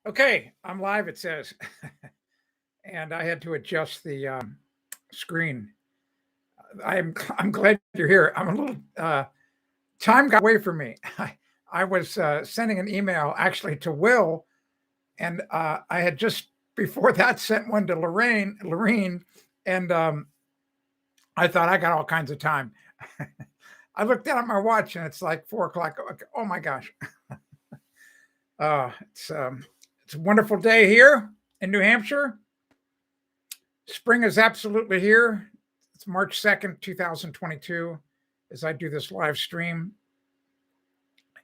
Okay, I'm live, it says. And I had to adjust the screen. I'm glad you're here. I'm a little time got away from me. I was sending an email actually to Will, and I had just before that sent one to Lorraine, and I thought I got all kinds of time. I looked down at my watch and it's like 4 o'clock. Oh my gosh! It's a wonderful day here in New Hampshire. Spring is absolutely here. It's March 2nd, 2022, as I do this live stream.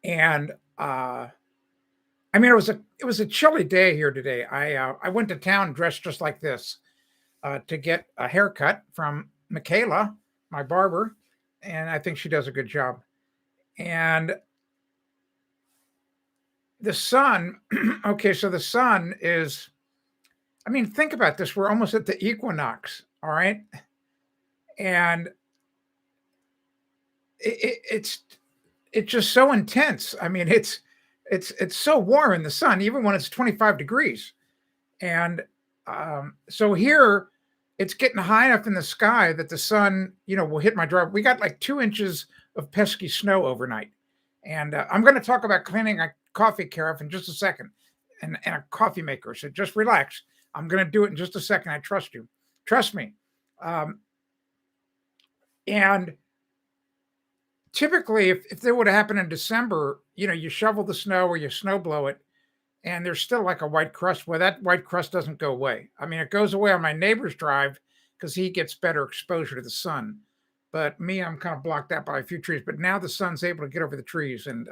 And it was a chilly day here today. I went to town dressed just like this to get a haircut from Michaela, my barber, and I think she does a good job. And the sun, okay, so the sun is, I mean, think about this. We're almost at the equinox, all right? And it's just so intense. I mean, it's so warm in the sun, even when it's 25 degrees. And so here, it's getting high enough in the sky that the sun, will hit my driveway. We got like 2 inches of pesky snow overnight. And I'm going to talk about cleaning a coffee carafe in just a second, and a coffee maker. So just relax. I'm going to do it in just a second. I trust you. Trust me. And typically, if they would have happened in December, you shovel the snow or you snow blow it, and there's still like a white crust. Well, that white crust doesn't go away. I mean, it goes away on my neighbor's drive because he gets better exposure to the sun. But me, I'm kind of blocked out by a few trees. But now the sun's able to get over the trees, and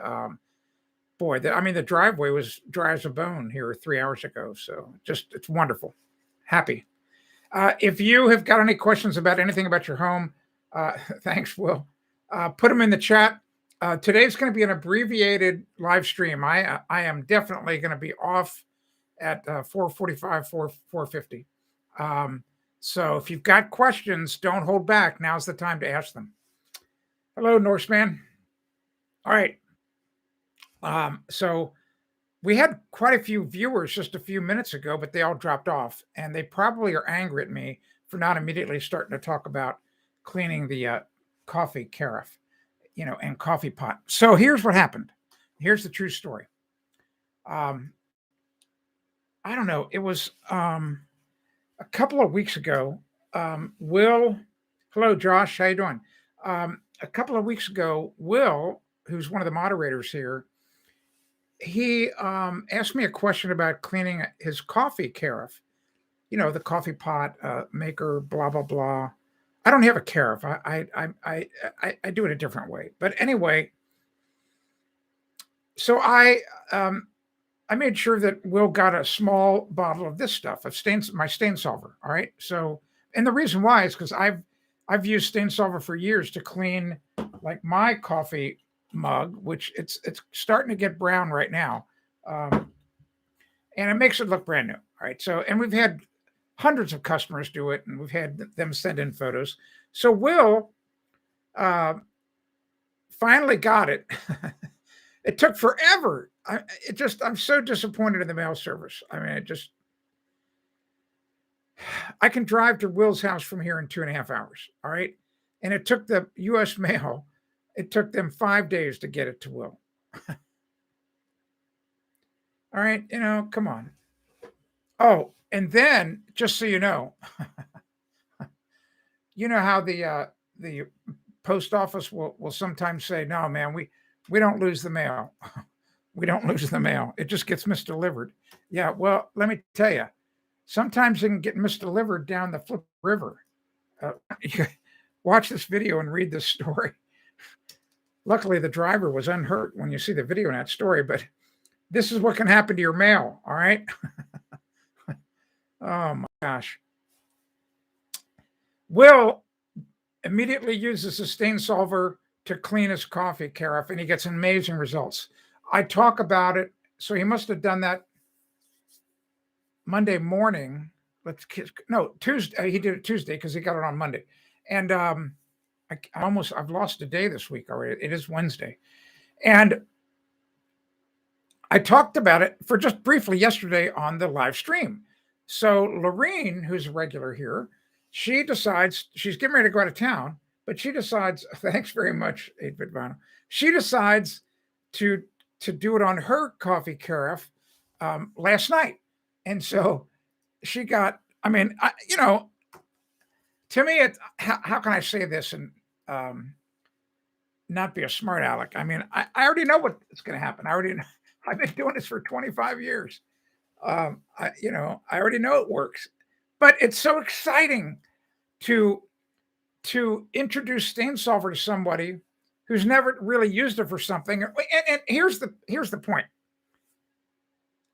boy, the driveway was dry as a bone here 3 hours ago. So it's wonderful. Happy. If you have got any questions about anything about your home, thanks, Will. Put them in the chat. Today's going to be an abbreviated live stream. I am definitely going to be off at 4:45, 4:50. So if you've got questions, don't hold back. Now's the time to ask them. Hello, Norseman. All right. So we had quite a few viewers just a few minutes ago, but they all dropped off, and they probably are angry at me for not immediately starting to talk about cleaning the coffee carafe, and coffee pot. So here's what happened. Here's the true story. I don't know. It was a couple of weeks ago. Will, hello, Josh. How you doing? A couple of weeks ago, Will, who's one of the moderators here, he asked me a question about cleaning his coffee carafe. The coffee pot maker, blah blah blah. I don't have a carafe. I do it a different way. But anyway, so I made sure that Will got a small bottle of this stuff, of my stain solver. All right. So, and the reason why is because I've used stain solver for years to clean like my coffee mug, which it's starting to get brown right now, and it makes it look brand new. All right. So, and we've had hundreds of customers do it, and we've had them send in photos. So Will finally got it. It took forever. I'm so disappointed in the mail service. I mean, I can drive to Will's house from here in 2.5 hours. All right. And it took the U.S. mail, it took them 5 days to get it to Will. All right. Come on. Oh, and then just so you know how the post office will sometimes say, no, man, we don't lose the mail. We don't lose the mail. It just gets misdelivered. Yeah, well, let me tell you, sometimes it can get misdelivered down the Flip River. Watch this video and read this story. Luckily, the driver was unhurt when you see the video in that story, but this is what can happen to your mail, all right? Oh, my gosh. Will immediately uses a stain solver to clean his coffee carafe, and he gets amazing results. I talk about it. So he must have done that Monday morning. Tuesday. He did it Tuesday because he got it on Monday. And I've lost a day this week already. It is Wednesday. And I talked about it for just briefly yesterday on the live stream. So Lorene, who's a regular here, she decides she's getting ready to go out of town, but she decides, thanks very much, 8-bit vinyl. She decides to to do it on her coffee carafe last night. And so she got, I mean, to me, how can I say this and um, not be a smart aleck? I mean, I already know what's going to happen. I already know. I've been doing this for 25 years. I already know it works, but it's so exciting to introduce stain solver to somebody who's never really used it for something. And here's the point.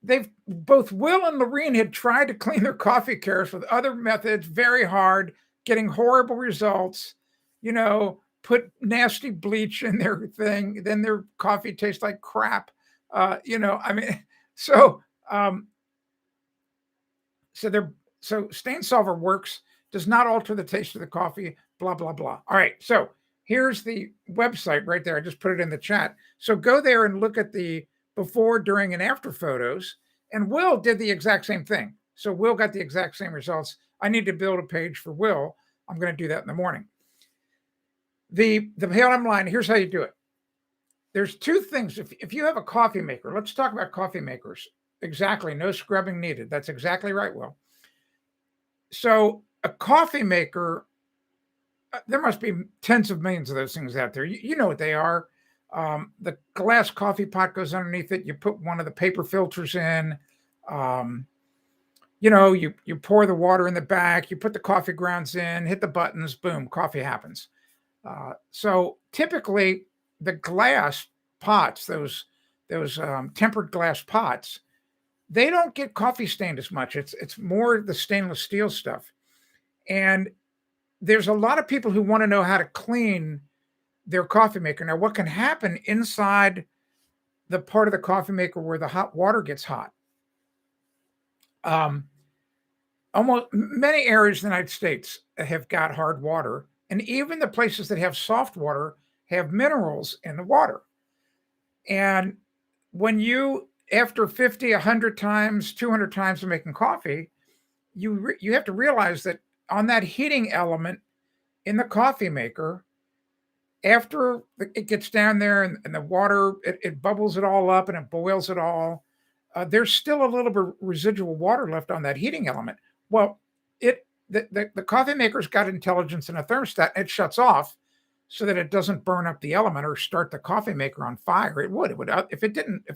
They've both Will and Lorene had tried to clean their coffee carafes with other methods, very hard, getting horrible results. Put nasty bleach in their thing, then their coffee tastes like crap. I mean, so um, so stain solver works, does not alter the taste of the coffee, blah, blah, blah. All right. So here's the website right there. I just put it in the chat. So go there and look at the before, during, and after photos. And Will did the exact same thing. So Will got the exact same results. I need to build a page for Will. I'm going to do that in the morning. The bottom line, here's how you do it. There's two things. If you have a coffee maker, let's talk about coffee makers. Exactly. No scrubbing needed. That's exactly right, Will. So a coffee maker, there must be tens of millions of those things out there. You know what they are. The glass coffee pot goes underneath it. You put one of the paper filters in. You pour the water in the back. You put the coffee grounds in, hit the buttons, boom, coffee happens. So typically the glass pots, those tempered glass pots, they don't get coffee stained as much. It's more the stainless steel stuff. And there's a lot of people who want to know how to clean their coffee maker. Now, what can happen inside the part of the coffee maker where the hot water gets hot? Almost many areas in the United States have got hard water, and even the places that have soft water have minerals in the water. And when you, after 50, 100 times, 200 times of making coffee, you have to realize that on that heating element in the coffee maker, after it gets down there and the water, it bubbles it all up and it boils it all, there's still a little bit of residual water left on that heating element. Well, the coffee maker's got intelligence in a thermostat, and it shuts off so that it doesn't burn up the element or start the coffee maker on fire. It would if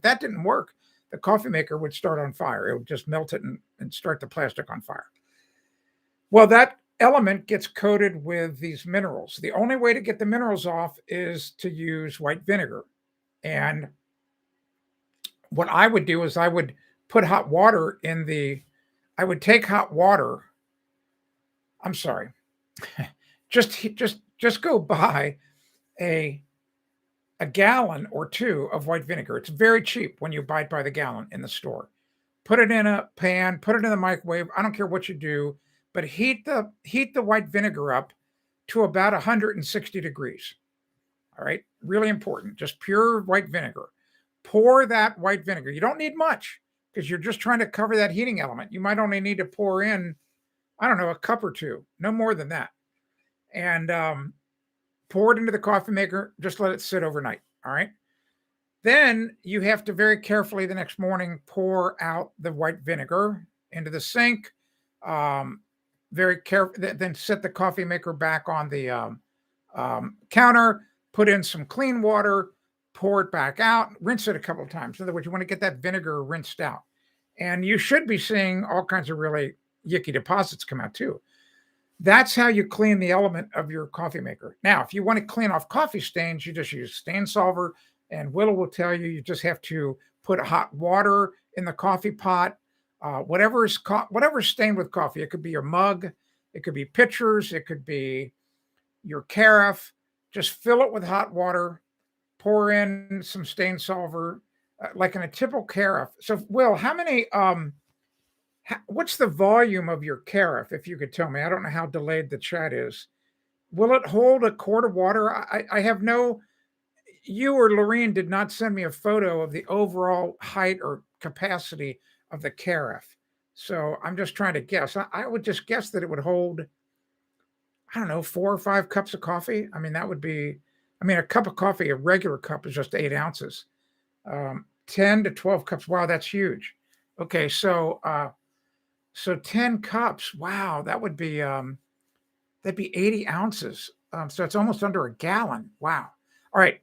that didn't work, the coffee maker would start on fire. It would just melt it and start the plastic on fire. Well, that element gets coated with these minerals. The only way to get the minerals off is to use white vinegar. And what I would do is I would put hot water I would take hot water. I'm sorry. just go buy a gallon or two of white vinegar. It's very cheap when you buy it by the gallon in the store. Put it in a pan, put it in the microwave. I don't care what you do, but heat the white vinegar up to about 160 degrees. All right, really important. Just pure white vinegar. Pour that white vinegar. You don't need much because you're just trying to cover that heating element. You might only need to pour in, I don't know, a cup or two, no more than that. And pour it into the coffee maker. Just let it sit overnight. All right. Then you have to very carefully the next morning pour out the white vinegar into the sink. Very careful. Then set the coffee maker back on the counter. Put in some clean water. Pour it back out. Rinse it a couple of times. In other words, you want to get that vinegar rinsed out. And you should be seeing all kinds of really yicky deposits come out too. That's how you clean the element of your coffee maker. Now, if you want to clean off coffee stains, you just use stain solver. And Willow will tell you just have to put hot water in the coffee pot. Whatever's stained with coffee. It could be your mug. It could be pitchers. It could be your carafe. Just fill it with hot water. Pour in some stain solver, like in a typical carafe. So, Will, how many? What's the volume of your carafe? If you could tell me, I don't know how delayed the chat is. Will it hold a quart of water? I have no. you or Lorene did not send me a photo of the overall height or capacity of the carafe. So I'm just trying to guess. I would just guess that it would hold, I don't know, 4 or 5 cups of coffee. I mean, that would be, I mean, a cup of coffee, a regular cup is just 8 ounces. 10 to 12 cups. Wow, that's huge. Okay, so 10 cups. Wow, that'd be 80 ounces. So it's almost under a gallon. Wow. All right.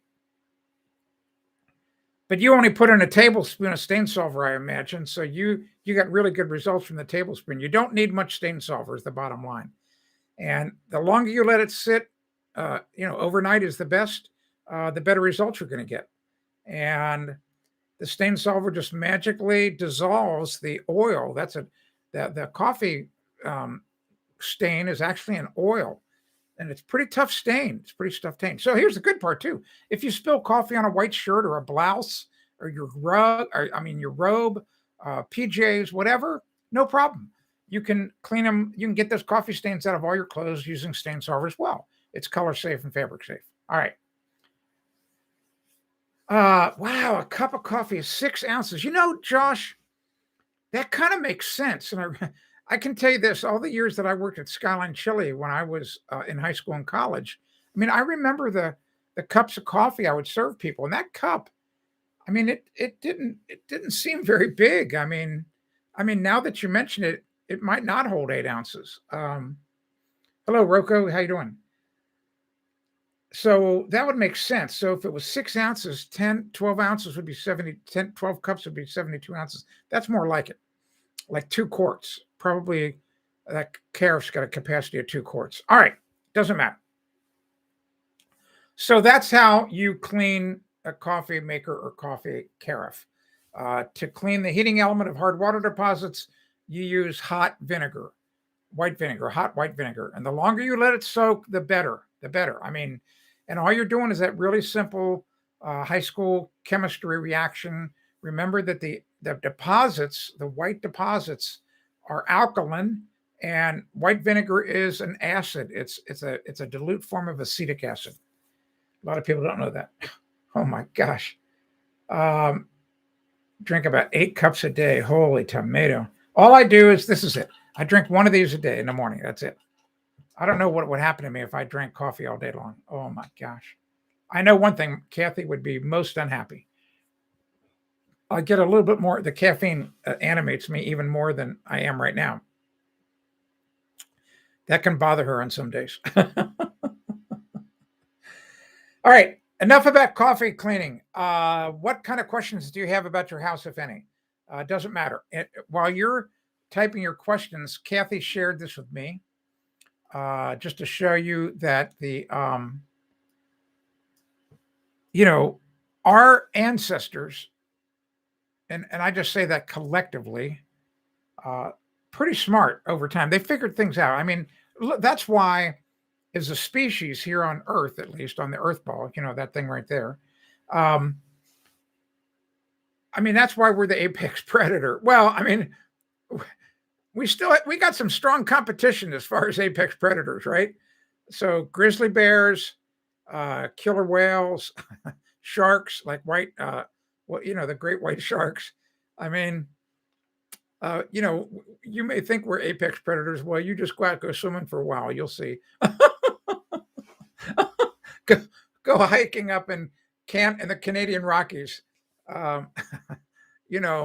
But you only put in a tablespoon of stain solver, I imagine. So you got really good results from the tablespoon. You don't need much stain solver is the bottom line. And the longer you let it sit, overnight is the best, the better results you're going to get. And the stain solver just magically dissolves the oil. The coffee stain is actually an oil, and it's pretty tough stain. It's pretty tough stain. So here's the good part too. If you spill coffee on a white shirt or a blouse or your rug, or I mean your robe, PJs, whatever, no problem. You can clean them. You can get those coffee stains out of all your clothes using stain solver as well. It's color safe and fabric safe. All right. Wow, a cup of coffee is 6 ounces. You know, Josh, that kind of makes sense. And I can tell you this: all the years that I worked at Skyline Chili when I was in high school and college, I mean, I remember the cups of coffee I would serve people, and that cup, I mean, it didn't seem very big. I mean, now that you mention it, it might not hold 8 ounces. Hello, Rocco. How you doing? So that would make sense. So if it was 6 ounces, 10, 12 ounces would be 70, 10, 12 cups would be 72 ounces. That's more like it, like 2 quarts. Probably that carafe's got a capacity of 2 quarts. All right, doesn't matter. So that's how you clean a coffee maker or coffee carafe. To clean the heating element of hard water deposits, you use hot vinegar, hot white vinegar. And the longer you let it soak, the better, the better. I mean, and all you're doing is that really simple high school chemistry reaction. Remember that the deposits, the white deposits, are alkaline, and white vinegar is an acid. It's a dilute form of acetic acid. A lot of people don't know that. Oh my gosh. Drink about 8 cups a day. Holy tomato. All I do is this is it. I drink one of these a day in the morning. That's it. I don't know what would happen to me if I drank coffee all day long. Oh my gosh. I know one thing, Kathy would be most unhappy. I get a little bit more, the caffeine animates me even more than I am right now. That can bother her on some days. All right, enough about coffee cleaning. What kind of questions do you have about your house, if any? Doesn't matter. While you're typing your questions, Kathy shared this with me just to show you that our ancestors, and I just say that collectively, pretty smart over time. They figured things out. I mean, that's why, as a species here on Earth, at least on the Earth ball, that thing right there. I mean, that's why we're the apex predator. Well, I mean, we got some strong competition as far as apex predators, right? So grizzly bears, killer whales, sharks like the great white sharks. I mean, you may think we're apex predators. Well, you just go swimming for a while. You'll see. go hiking up in the Canadian Rockies,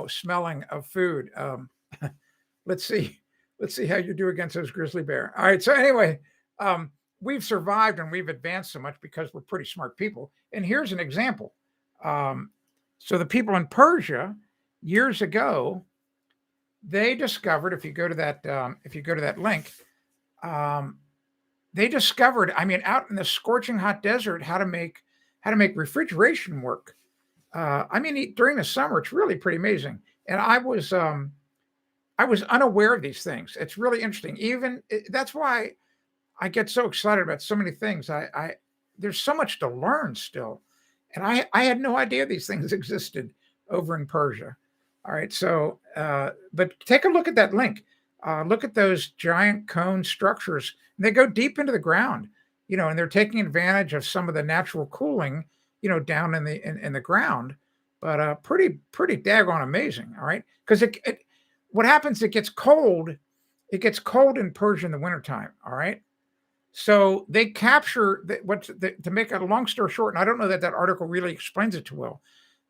smelling of food. Let's see how you do against those grizzly bear. All right. So anyway, we've survived and we've advanced so much because we're pretty smart people. And here's an example. So the people in Persia years ago, they discovered, if you go to that link, they discovered, I mean, out in the scorching hot desert, how to make refrigeration work. I mean, during the summer, it's really pretty amazing. And I was unaware of these things. It's really interesting. That's why I get so excited about so many things. There's so much to learn still, and I had no idea these things existed over in Persia. All right, so but take a look at that link. Look at those giant cone structures. They go deep into the ground, and they're taking advantage of some of the natural cooling down in the ground, but pretty daggone amazing. All right, because what happens? It gets cold. It gets cold in Persia in the wintertime. All right. So they capture to make a long story short, and I don't know that article really explains it too well.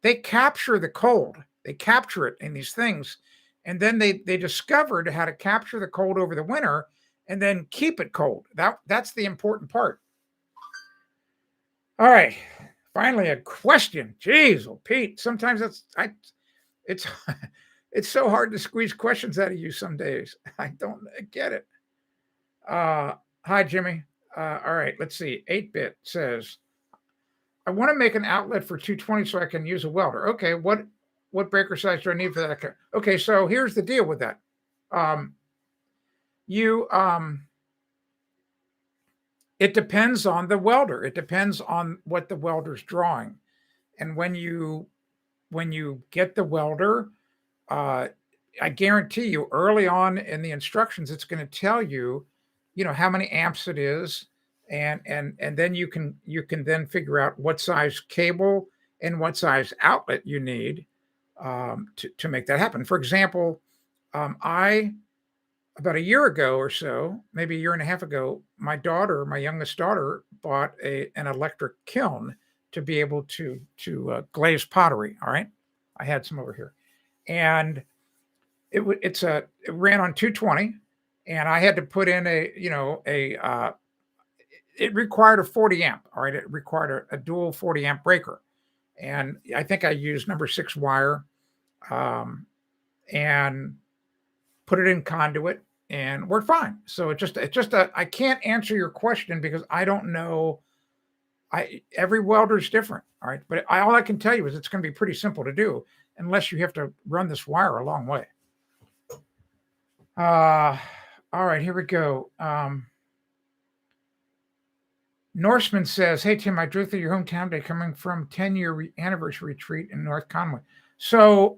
They capture the cold. They capture it in these things, and then they discovered how to capture the cold over the winter, and then keep it cold. That's the important part. All right, finally a question. Jeez, well, Pete, sometimes it's it's so hard to squeeze questions out of you some days. I don't get it. Hi, Jimmy. All right, let's see. 8-bit says, I want to make an outlet for 220 so I can use a welder. Okay, what breaker size do I need for that? Okay, so here's the deal with that. It depends on the welder. It depends on what the welder's drawing. And when you get the welder, I guarantee you early on in the instructions, it's going to tell you, how many amps it is. And then you can then figure out what size cable and what size outlet you need to make that happen. For example, about a year ago or so, maybe a year and a half ago, my youngest daughter, bought an electric kiln to be able to glaze pottery. All right, I had some over here, and it ran on 220, and I had to put in it required a 40 amp. All right, it required a dual 40 amp breaker, and I think I used number 6 wire, and put it in conduit, and worked fine. So I can't answer your question because I don't know. Every welder is different. All right, but all I can tell you is it's going to be pretty simple to do unless you have to run this wire a long way. All right, here we go. Norseman says, hey, Tim, I drove through your hometown today coming from 10-year anniversary retreat in North Conway. So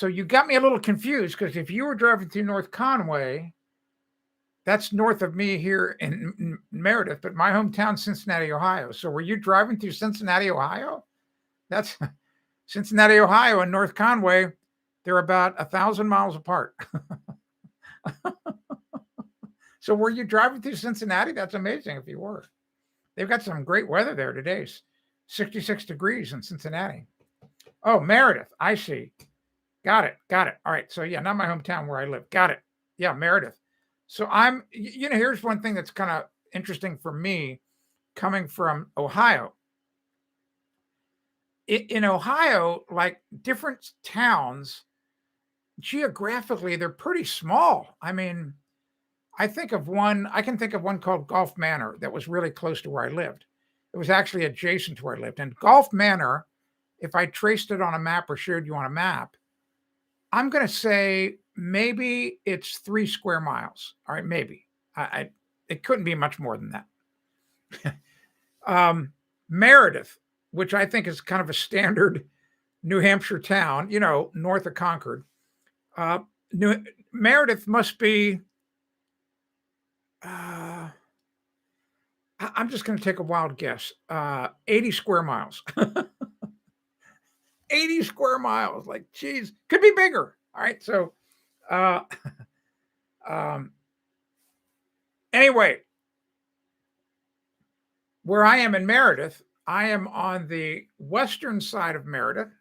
you got me a little confused because if you were driving through North Conway, that's north of me here in Meredith, but my hometown, Cincinnati, Ohio. So were you driving through Cincinnati, Ohio? That's Cincinnati, Ohio, and North Conway. They're about 1,000 miles apart. So were you driving through Cincinnati? That's amazing if you were. They've got some great weather there today. 66 degrees in Cincinnati. Oh, Meredith. I see. Got it. All right. So, yeah, not my hometown where I live. Got it. Yeah, Meredith. So here's one thing that's kind of interesting for me coming from Ohio. In Ohio, like different towns, geographically, they're pretty small. I mean, I can think of one called Gulf Manor that was really close to where I lived. It was actually adjacent to where I lived. And Gulf Manor, if I traced it on a map or showed you on a map, I'm going to say maybe it's 3 square miles. All right, maybe. It couldn't be much more than that. Meredith, which I think is kind of a standard New Hampshire town, north of Concord. Meredith must be, I'm just going to take a wild guess, 80 square miles. 80 square miles, like, geez, could be bigger. All right, so anyway, where I am in Meredith, I am on the western side of Meredith.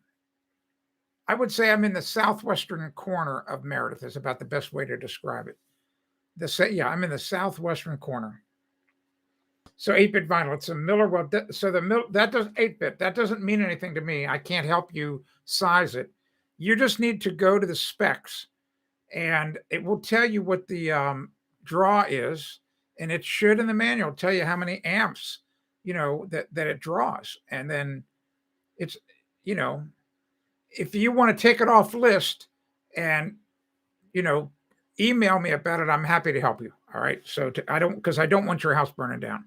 I would say I'm in the southwestern corner of Meredith is about the best way to describe it. I'm in the southwestern corner. So 8-bit vinyl, it's a Miller Weld. So that does 8-bit. That doesn't mean anything to me. I can't help you size it. You just need to go to the specs, and it will tell you what the draw is, and it should in the manual tell you how many amps, that it draws. And then it's, if you want to take it off list and, email me about it, I'm happy to help you. All right. So because I don't want your house burning down.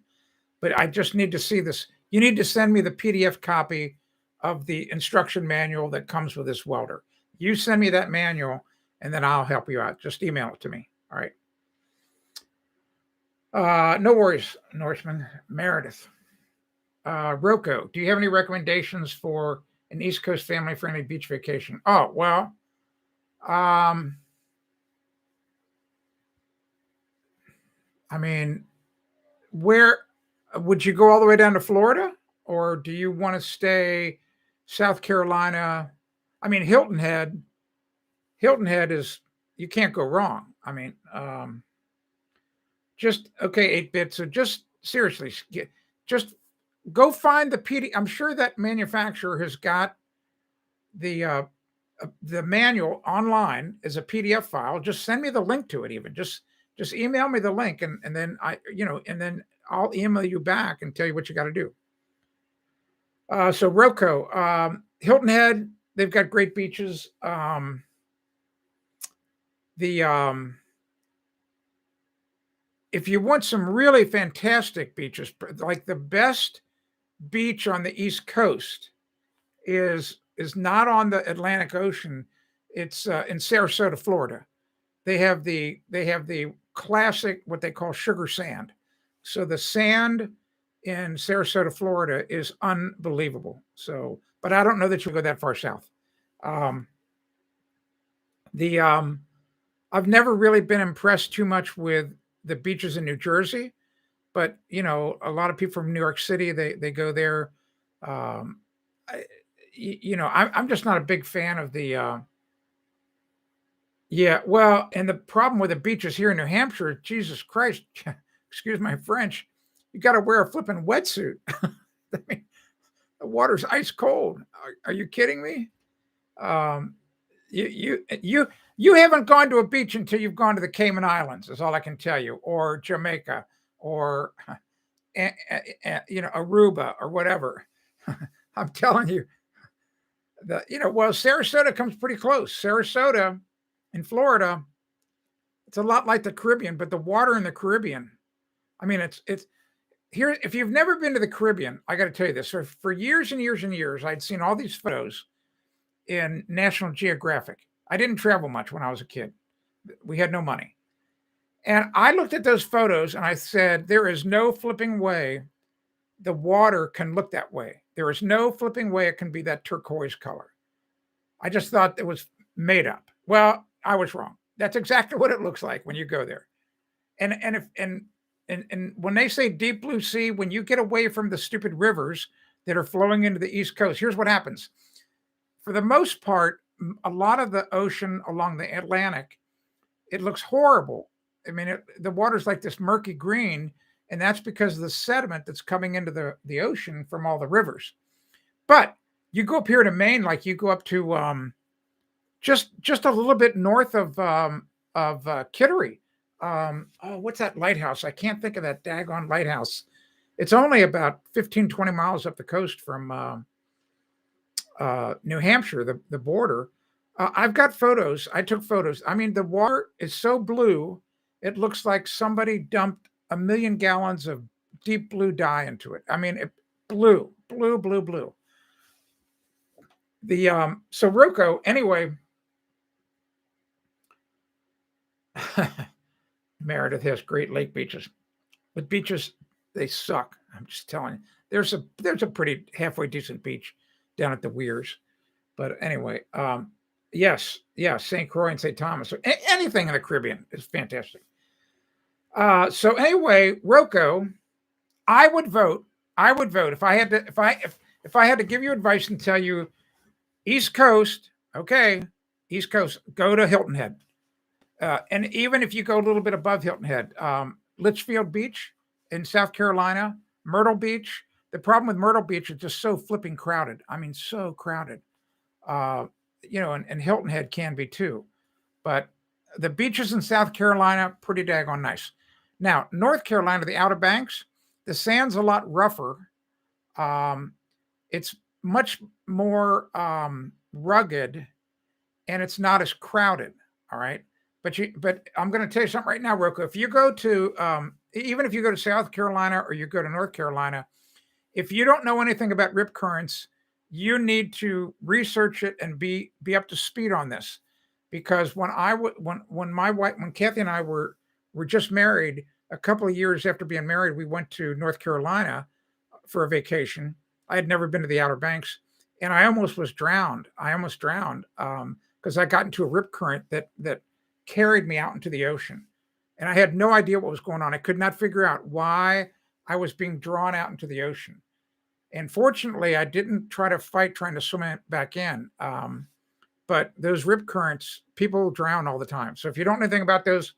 But I just need to see this. You need to send me the PDF copy of the instruction manual that comes with this welder. You send me that manual, and then I'll help you out. Just email it to me. All right. No worries, Norseman. Meredith. Rocco, do you have any recommendations for an East Coast family-friendly beach vacation? Oh, well, um, I mean, where would you go all the way down to Florida, or do you want to stay South Carolina? I mean, Hilton Head is you can't go wrong. I mean, just okay, 8 bit. So just seriously, just go find the PD. I'm sure that manufacturer has got the manual online as a PDF file. Just send me the link to it. Even just email me the link, and then and then I'll email you back and tell you what you got to do. So Rocco, Hilton Head, they've got great beaches. The If you want some really fantastic beaches, like the best beach on the East Coast is not on the Atlantic Ocean. It's in Sarasota, Florida. They have the classic what they call sugar sand. So the sand in Sarasota, Florida is unbelievable. So, but I don't know that you'll go that far south. Um, the I've never really been impressed too much with the beaches in New Jersey, but a lot of people from New York City they go there. Um, I, I'm just not a big fan of the. Yeah, well, and the problem with the beaches here in New Hampshire, Jesus Christ, excuse my French, you got to wear a flipping wetsuit. I mean, the water's ice cold. Are you kidding me? Um, you haven't gone to a beach until you've gone to the Cayman Islands. Is all I can tell you, or Jamaica, or Aruba, or whatever. I'm telling you that well, Sarasota comes pretty close. Sarasota in Florida, it's a lot like the Caribbean, but the water in the Caribbean. I mean, it's here. If you've never been to the Caribbean, I got to tell you this. For years and years and years, I'd seen all these photos in National Geographic. I didn't travel much when I was a kid. We had no money. And I looked at those photos and I said, there is no flipping way the water can look that way. There is no flipping way it can be that turquoise color. I just thought it was made up. Well, I was wrong. That's exactly what it looks like when you go there. And when they say deep blue sea, when you get away from the stupid rivers that are flowing into the East Coast, here's what happens. For the most part, a lot of the ocean along the Atlantic, it looks horrible. I mean, the water's like this murky green, and that's because of the sediment that's coming into the ocean from all the rivers. But you go up here to Maine, like you go up to just a little bit north of Kittery. What's that lighthouse? I can't think of that daggone lighthouse. It's only about 15, 20 miles up the coast from New Hampshire, the border. I've got photos. I took photos. I mean, the water is so blue, it looks like somebody dumped 1 million gallons of deep blue dye into it. I mean, blue. So Rocco, anyway, Meredith has Great Lake beaches, but beaches they suck. I'm just telling you. There's a pretty halfway decent beach down at the Weirs, but anyway, yes, St. Croix and St. Thomas. Anything in the Caribbean is fantastic. So anyway, Rocco, I would vote if I had to if I had to give you advice and tell you East Coast, okay, East Coast, go to Hilton Head. And even if you go a little bit above Hilton Head, Litchfield Beach in South Carolina, Myrtle Beach. The problem with Myrtle Beach is just so flipping crowded. I mean, so crowded. And Hilton Head can be too. But the beaches in South Carolina, pretty daggone nice. Now, North Carolina, the Outer Banks, the sand's a lot rougher. It's much more rugged, and it's not as crowded. All right. But I'm going to tell you something right now, Rocco. If you go to even if you go to South Carolina or you go to North Carolina, if you don't know anything about rip currents, you need to research it and be up to speed on this. Because when Kathy and I were just married, a couple of years after being married, we went to North Carolina for a vacation. I had never been to the Outer Banks, and I almost was drowned. I almost drowned because I got into a rip current that carried me out into the ocean, and I had no idea what was going on. I could not figure out why I was being drawn out into the ocean. And fortunately, I didn't try to fight trying to swim back in. But those rip currents, people drown all the time. So if you don't know anything about those,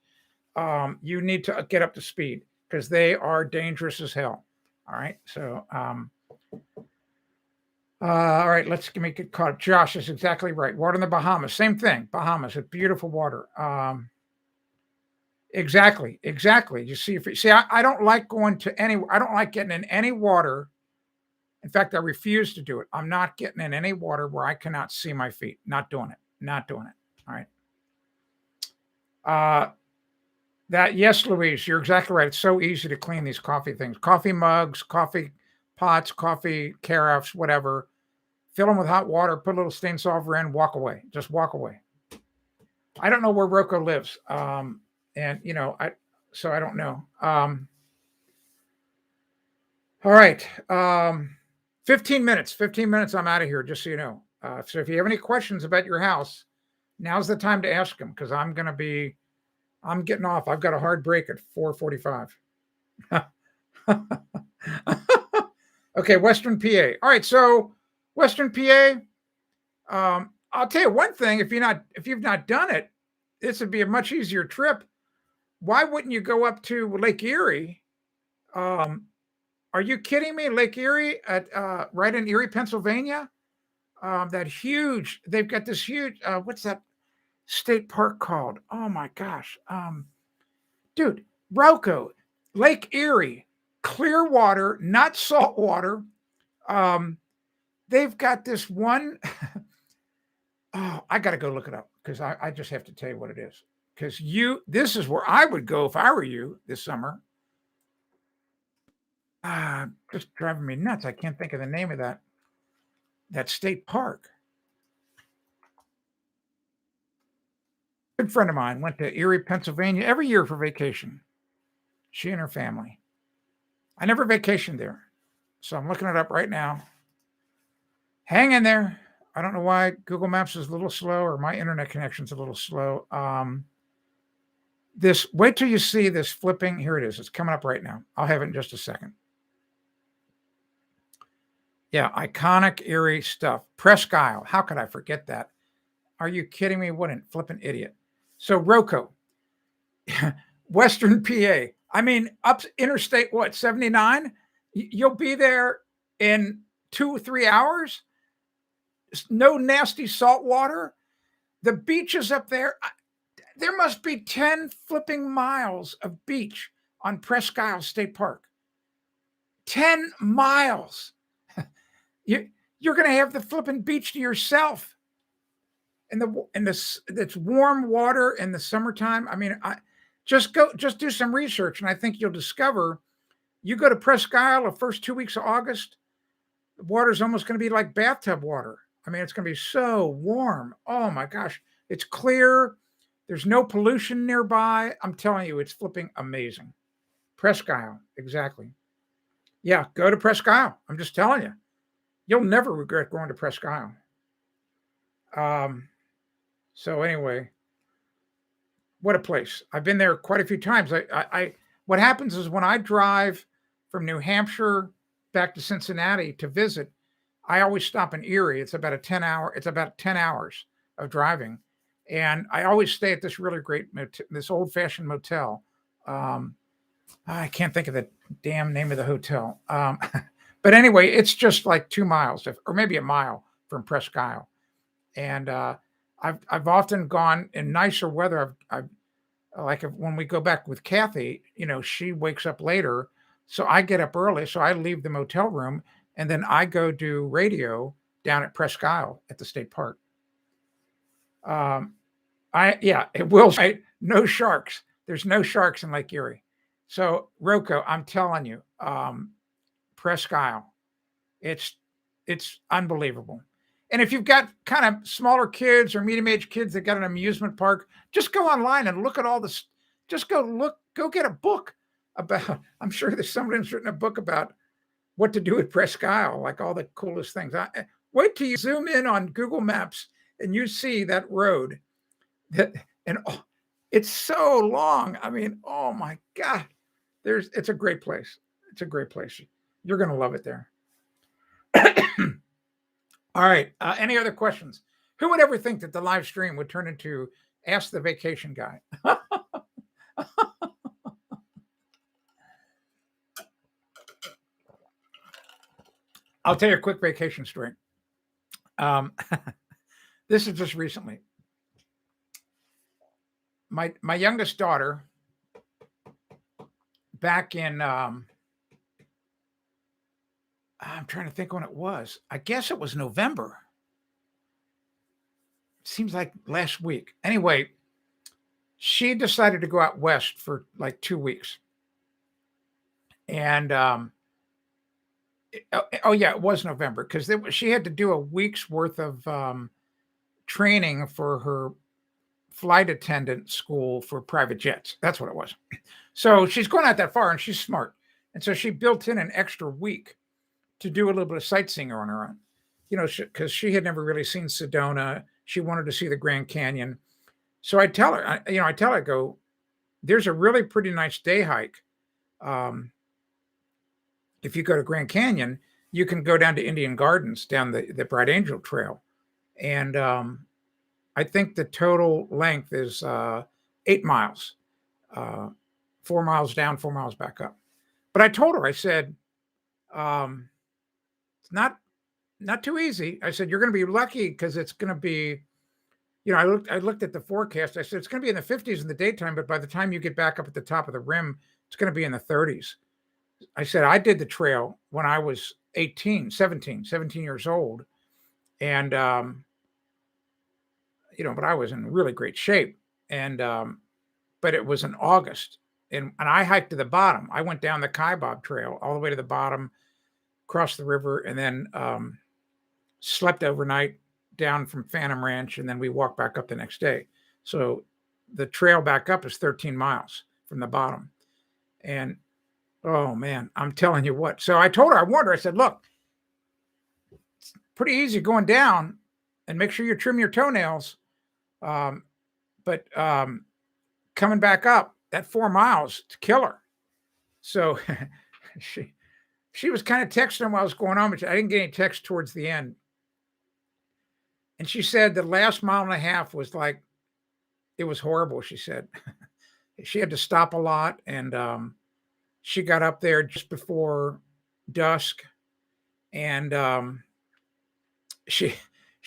you need to get up to speed because they are dangerous as hell. All right. So, all right, let's make it caught up. Josh is exactly right. Water in the Bahamas, same thing. Bahamas, it's beautiful water. Exactly. You see, I don't like going to I don't like getting in any water. In fact, I refuse to do it. I'm not getting in any water where I cannot see my feet. Not doing it. Not doing it. All right. Yes, Louise, you're exactly right. It's so easy to clean these coffee things. Coffee mugs, coffee pots, coffee carafes, whatever. Fill them with hot water, put a little stain solver in, walk away. Just walk away. I don't know where Rocco lives. And so I don't know. All right. 15 minutes. 15 minutes, I'm out of here, just so you know. So if you have any questions about your house, now's the time to ask them because I'm getting off. I've got a hard break at 4:45. Okay, Western PA. All right, so Western PA. I'll tell you one thing: if you've not done it, this would be a much easier trip. Why wouldn't you go up to Lake Erie? Are you kidding me? Lake Erie at right in Erie, Pennsylvania. They've got this huge. What's that state park called? Oh my gosh, dude, Rocco, Lake Erie, clear water, not salt water. They've got this one. Oh, I got to go look it up because I just have to tell you what it is. Because this is where I would go if I were you this summer. Just driving me nuts. I can't think of the name of that state park. Good friend of mine went to Erie, Pennsylvania every year for vacation. She and her family. I never vacationed there. So I'm looking it up right now. Hang in there. I don't know why Google Maps is a little slow or my internet connection's a little slow. Wait till you see this flipping. Here it is. It's coming up right now. I'll have it in just a second. Yeah, iconic Erie stuff. Presque Isle. How could I forget that? Are you kidding me? What a flipping idiot. So Rocco, Western PA. I mean, up Interstate, 79? You'll be there in 2-3 hours. No nasty salt water. The beaches up there. There must be 10 flipping miles of beach on Presque Isle State Park. 10 miles. You're going to have the flipping beach to yourself. And that's warm water in the summertime. I mean, just do some research, and I think you'll discover. You go to Presque Isle the first 2 weeks of August, the water's almost going to be like bathtub water. I mean, it's going to be so warm. Oh my gosh, it's clear. There's no pollution nearby. I'm telling you, it's flipping amazing. Presque Isle, exactly. Yeah, go to Presque Isle. I'm just telling you, you'll never regret going to Presque Isle. So anyway, what a place. I've been there quite a few times. What happens is when I drive from New Hampshire back to Cincinnati to visit, I always stop in Erie. It's about 10 hours of driving. And I always stay at this really great, this old-fashioned motel. I can't think of the damn name of the hotel. But anyway, it's just like 2 miles, or maybe a mile from Presque Isle. And I've often gone in nicer weather. I've like when we go back with Kathy, she wakes up later, so I get up early. So I leave the motel room and then I go do radio down at Presque Isle at the state park. It will say no sharks. There's no sharks in Lake Erie. So Rocco, I'm telling you, Presque Isle, it's unbelievable. And if you've got kind of smaller kids or medium-aged kids that got an amusement park, just go online and look at all this. Just go get a book about. I'm sure there's somebody who's written a book about what to do at Presque Isle, like all the coolest things. Wait till you zoom in on Google Maps and you see that road that, and it's so long. I mean, oh my God, it's a great place. It's a great place. You're going to love it there. All right. Any other questions? Who would ever think that the live stream would turn into Ask the Vacation Guy? I'll tell you a quick vacation story. This is just recently. My youngest daughter, back in, I'm trying to think when it was. I guess it was November. Seems like last week. Anyway, she decided to go out west for like 2 weeks. And oh yeah, it was November, because she had to do a week's worth of training for her flight attendant school for private jets. That's what it was. So she's going out that far, and she's smart. And so she built in an extra week to do a little bit of sightseeing on her own, because she had never really seen Sedona. She wanted to see the Grand Canyon. So I tell her, I go, there's a really pretty nice day hike. If you go to Grand Canyon, you can go down to Indian Gardens, down the Bright Angel Trail. And I think the total length is 8 miles, 4 miles down, 4 miles back up. But I told her, I said, it's not too easy. I said, you're going to be lucky, because it's going to be, I looked at the forecast. I said, it's going to be in the 50s in the daytime, but by the time you get back up at the top of the rim, it's going to be in the 30s. I said, I did the trail when I was 17 years old. And, but I was in really great shape. And, but it was in August, and I hiked to the bottom. I went down the Kaibab Trail all the way to the bottom, crossed the river, and then slept overnight down from Phantom Ranch, and then we walked back up the next day. So the trail back up is 13 miles from the bottom. And oh man, I'm telling you what. So I told her, I warned her, I said, look, it's pretty easy going down, and make sure you trim your toenails. But coming back up, that 4 miles to kill her. So she was kind of texting while I was going on, but I didn't get any text towards the end. And she said the last mile and a half was like, it was horrible. She said she had to stop a lot, and she got up there just before dusk, and she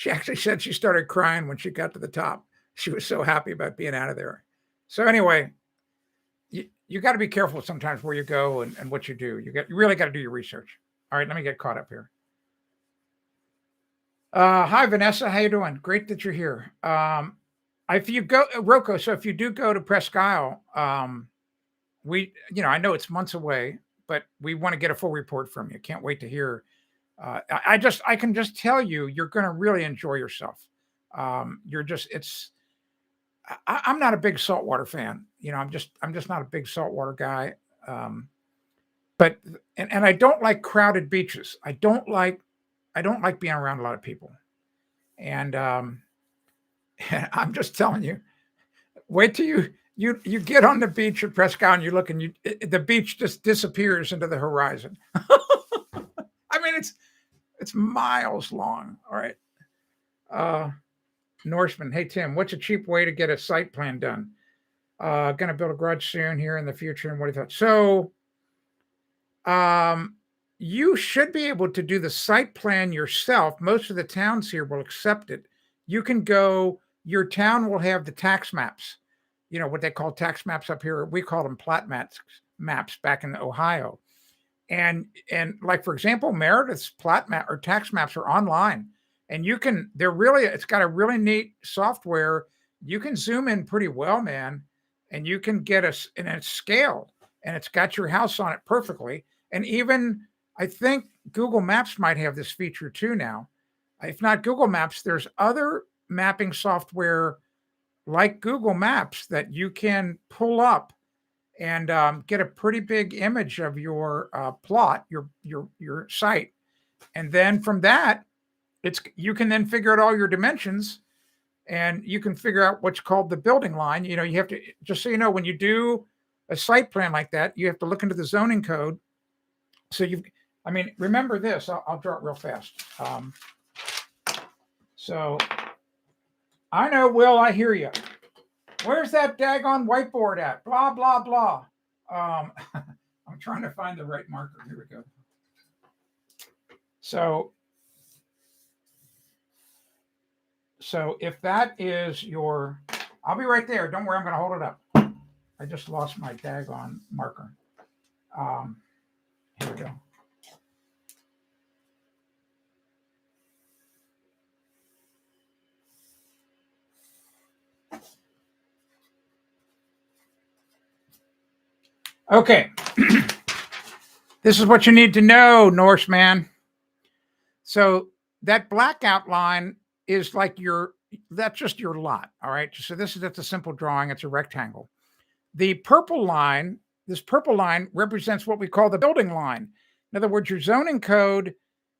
actually said she started crying when she got to the top. She was so happy about being out of there. So anyway, you got to be careful sometimes where you go and what you do. You really got to do your research. All right, let me get caught up here. Hi, Vanessa. How you doing? Great that you're here. If you go, Rocco, so if you do go to Presque Isle, I know it's months away, but we want to get a full report from you. Can't wait to hear. I can just tell you, you're going to really enjoy yourself. I'm not a big saltwater fan. I'm just not a big saltwater guy. But I don't like crowded beaches. I don't like being around a lot of people. And I'm just telling you, wait till you get on the beach at Presque Isle and you look, and the beach just disappears into the horizon. I mean, it's miles long. All right. Norseman, hey Tim, what's a cheap way to get a site plan done? Gonna build a garage soon here in the future, and what do you thought? So you should be able to do the site plan yourself. Most of the towns here will accept it. You can go, your town will have the tax maps, what they call tax maps up here. We call them plat maps back in Ohio. And like, for example, Meredith's plat map or tax maps are online, and it's got a really neat software. You can zoom in pretty well, man, and you can get and it's scaled, and it's got your house on it perfectly. And even, I think Google Maps might have this feature too now. If not Google Maps, there's other mapping software like Google Maps that you can pull up, and get a pretty big image of your plot, your site, and then from that, you can then figure out all your dimensions, and you can figure out what's called the building line. You know, you have to, just so you know, when you do a site plan like that, you have to look into the zoning code. So I mean, remember this. I'll draw it real fast. So I know, Will, I hear you. Where's that daggone whiteboard at? Blah, blah, blah. I'm trying to find the right marker. Here we go. So if that is your, I'll be right there. Don't worry, I'm going to hold it up. I just lost my daggone marker. Here we go. Okay. This is what you need to know, Norseman. So that black outline is like that's just your lot. All right. So that's a simple drawing. It's a rectangle. The purple line, this purple line represents what we call the building line. In other words, your zoning code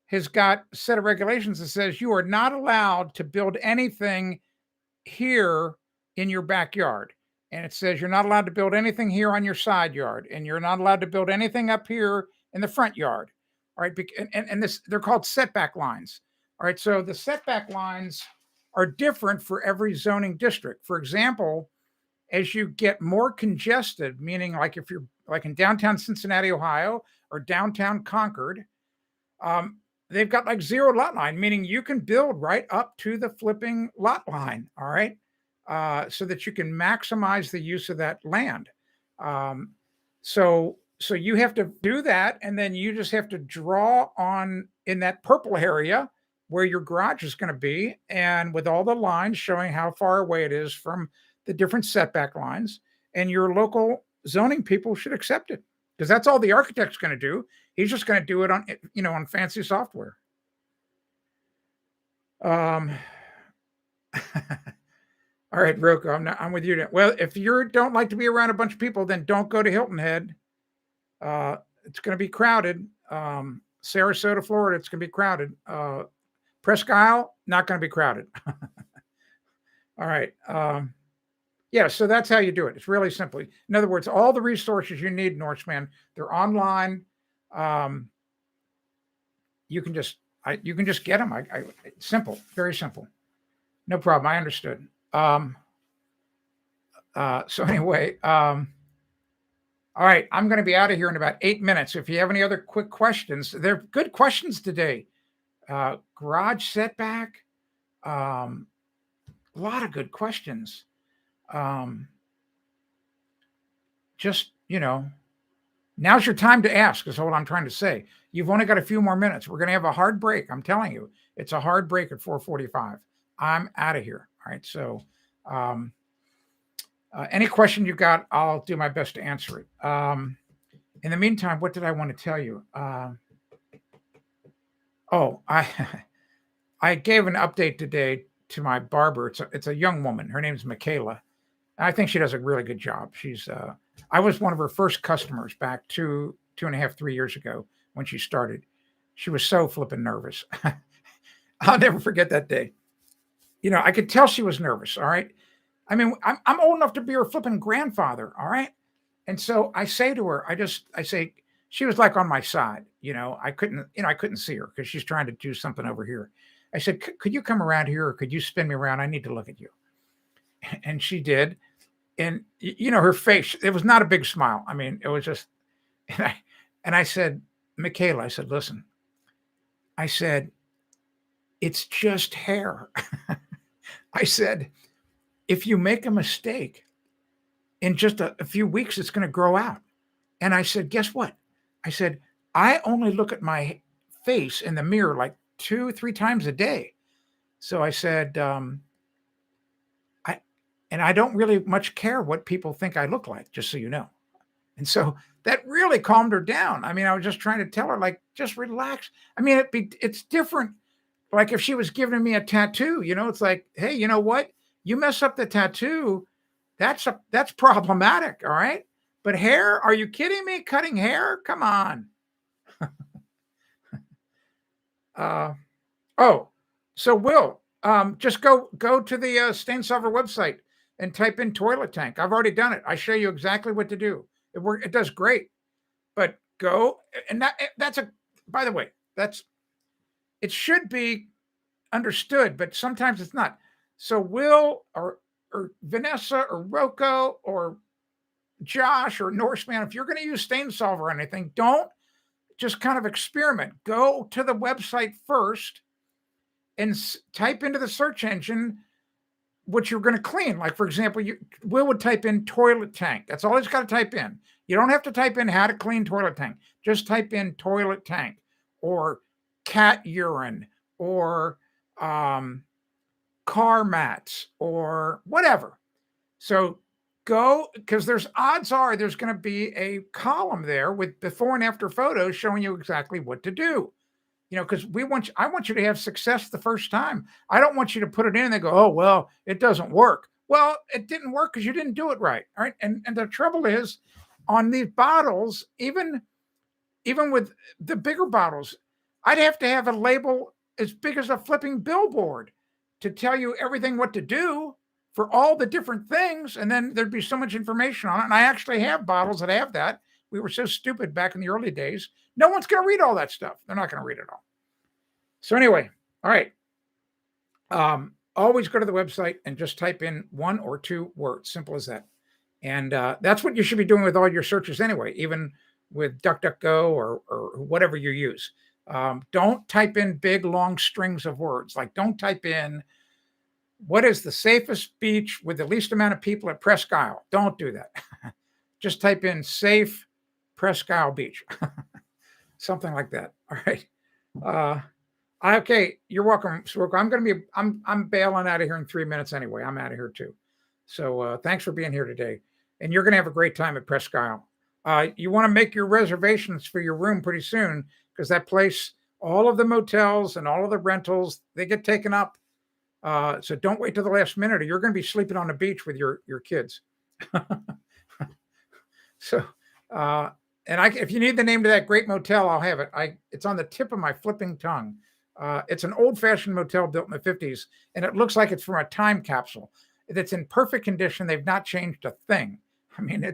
has got a set of regulations that says you are not allowed to build anything here in your backyard. And it says you're not allowed to build anything here on your side yard, and you're not allowed to build anything up here in the front yard. All right. And this, they're called setback lines. All right. So the setback lines are different for every zoning district. For example, as you get more congested, meaning like if you're like in downtown Cincinnati, Ohio, or downtown Concord, they've got like zero lot line, meaning you can build right up to the flipping lot line. All right. So that you can maximize the use of that land. So you have to do that, and then you just have to draw on in that purple area where your garage is going to be, and with all the lines showing how far away it is from the different setback lines, and your local zoning people should accept it, because that's all the architect's going to do. He's just going to do it on, on fancy software. All right, Roku, I'm with you now. Well, if you don't like to be around a bunch of people, then don't go to Hilton Head. It's going to be crowded. Sarasota, Florida, it's going to be crowded. Presque Isle, not going to be crowded. All right. Yeah, so that's how you do it. It's really simple. In other words, all the resources you need, Norseman, they're online. You can just get them. Simple, very simple. No problem. I understood. So anyway, all right, I'm going to be out of here in about 8 minutes. If you have any other quick questions, they're good questions today. Garage setback, a lot of good questions. Just, now's your time to ask is what I'm trying to say. You've only got a few more minutes. We're going to have a hard break. I'm telling you, it's a hard break at 4:45. I'm out of here. All right. So, any question you got, I'll do my best to answer it. In the meantime, what did I want to tell you? I gave an update today to my barber. It's a young woman. Her name's Michaela. I think she does a really good job. I was one of her first customers back 2.5, 3 years ago when she started. She was so flipping nervous. I'll never forget that day. I could tell she was nervous. All right. I mean, I'm old enough to be her flipping grandfather. All right. And so I say to her, I say, she was like on my side. I couldn't see her because she's trying to do something over here. I said, could you come around here, or could you spin me around? I need to look at you. And she did. And her face, it was not a big smile. I mean, it was just, and I said, Michaela, I said, listen, I said, it's just hair. I said, if you make a mistake, in just a few weeks, it's going to grow out. And I said, guess what? I said, I only look at my face in the mirror like 2-3 times a day. So I said, I don't really much care what people think I look like, just so you know. And so that really calmed her down. I mean, I was just trying to tell her, like, just relax. I mean, it's different. Like if she was giving me a tattoo, it's like, hey, you know what? You mess up the tattoo, that's problematic. All right. But hair? Are you kidding me? Cutting hair? Come on. Uh, oh, so Will, just go to the Stain Solver website and type in toilet tank. I've already done it. I show you exactly what to do. It does great. But go and that's a by the way, that's it should be understood, but sometimes it's not. So Will or Vanessa or Rocco or Josh or Norseman, if you're going to use Stain Solver or anything, don't just kind of experiment. Go to the website first and type into the search engine what you're going to clean. Like, for example, Will would type in toilet tank. That's all he's got to type in. You don't have to type in how to clean toilet tank. Just type in toilet tank or cat urine or car mats or whatever. So go, because odds are there's going to be a column there with before and after photos showing you exactly what to do. Because I want you to have success the first time. I don't want you to put it in and they go, oh, well, it doesn't work. Well, it didn't work because you didn't do it right. All right. And the trouble is on these bottles, even with the bigger bottles, I'd have to have a label as big as a flipping billboard to tell you everything what to do for all the different things. And then there'd be so much information on it. And I actually have bottles that have that. We were so stupid back in the early days. No one's going to read all that stuff. They're not going to read it all. So anyway, all right. Always go to the website and just type in 1 or 2 words. Simple as that. And that's what you should be doing with all your searches anyway, even with DuckDuckGo or whatever you use. Don't type in big, long strings of words. Like, don't type in, what is the safest beach with the least amount of people at Presque Isle? Don't do that. Just type in safe Presque Isle Beach. Something like that. All right. Okay, you're welcome, Soroka. I'm bailing out of here in 3 minutes anyway. I'm out of here too. So thanks for being here today. And you're going to have a great time at Presque Isle. You want to make your reservations for your room pretty soon because that place, all of the motels and all of the rentals, they get taken up. So don't wait till the last minute or you're going to be sleeping on the beach with your kids. So, if you need the name to that great motel, I'll have it. It's on the tip of my flipping tongue. It's an old-fashioned motel built in the 50s, and it looks like it's from a time capsule. It's in perfect condition. They've not changed a thing. I mean,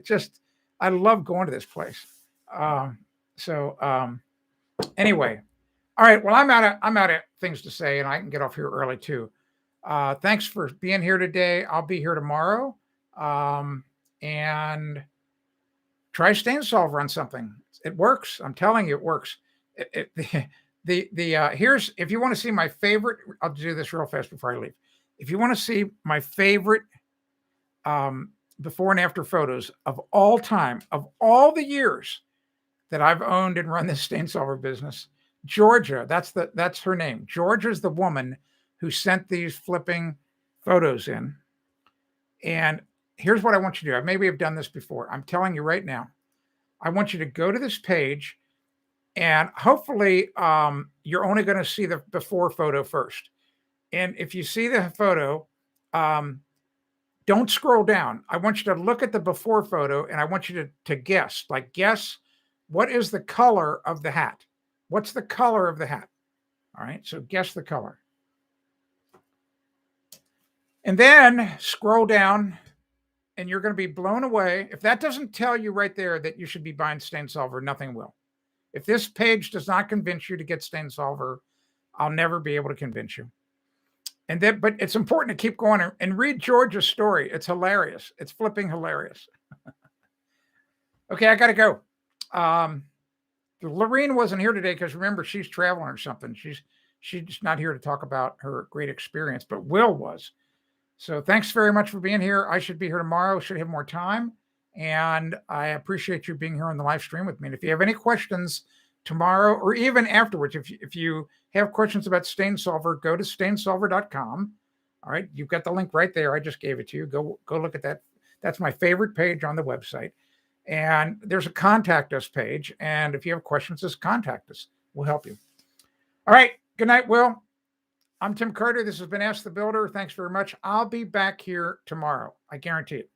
I love going to this place. Anyway, all right. Well, I'm out of things to say, and I can get off here early too. Thanks for being here today. I'll be here tomorrow, and try Stain Solver on something. It works. I'm telling you, it works. Here's, if you want to see my favorite, I'll do this real fast before I leave. If you want to see my favorite before and after photos of all time, of all the years that I've owned and run this Stain Solver business, Georgia, that's her name. Georgia's the woman who sent these flipping photos in. And here's what I want you to do. Maybe I've done this before. I'm telling you right now. I want you to go to this page and hopefully you're only going to see the before photo first. And if you see the photo, don't scroll down. I want you to look at the before photo and I want you to guess what is the color of the hat? What's the color of the hat? All right. So guess the color. And then scroll down and you're going to be blown away. If that doesn't tell you right there that you should be buying Stain Solver, nothing will. If this page does not convince you to get Stain Solver, I'll never be able to convince you. But it's important to keep going and read Georgia's story. It's hilarious. It's flipping hilarious. Okay, I got to go. Lorene wasn't here today because remember, she's traveling or something. She's not here to talk about her great experience, but Will was. So thanks very much for being here. I should be here tomorrow. Should have more time. And I appreciate you being here on the live stream with me. And if you have any questions tomorrow or even afterwards, if you have questions about Stain Solver, go to stainsolver.com. All right. You've got the link right there. I just gave it to you. Go look at that. That's my favorite page on the website. And there's a contact us page. And if you have questions, just contact us. We'll help you. All right. Good night, Will. I'm Tim Carter. This has been Ask the Builder. Thanks very much. I'll be back here tomorrow. I guarantee it.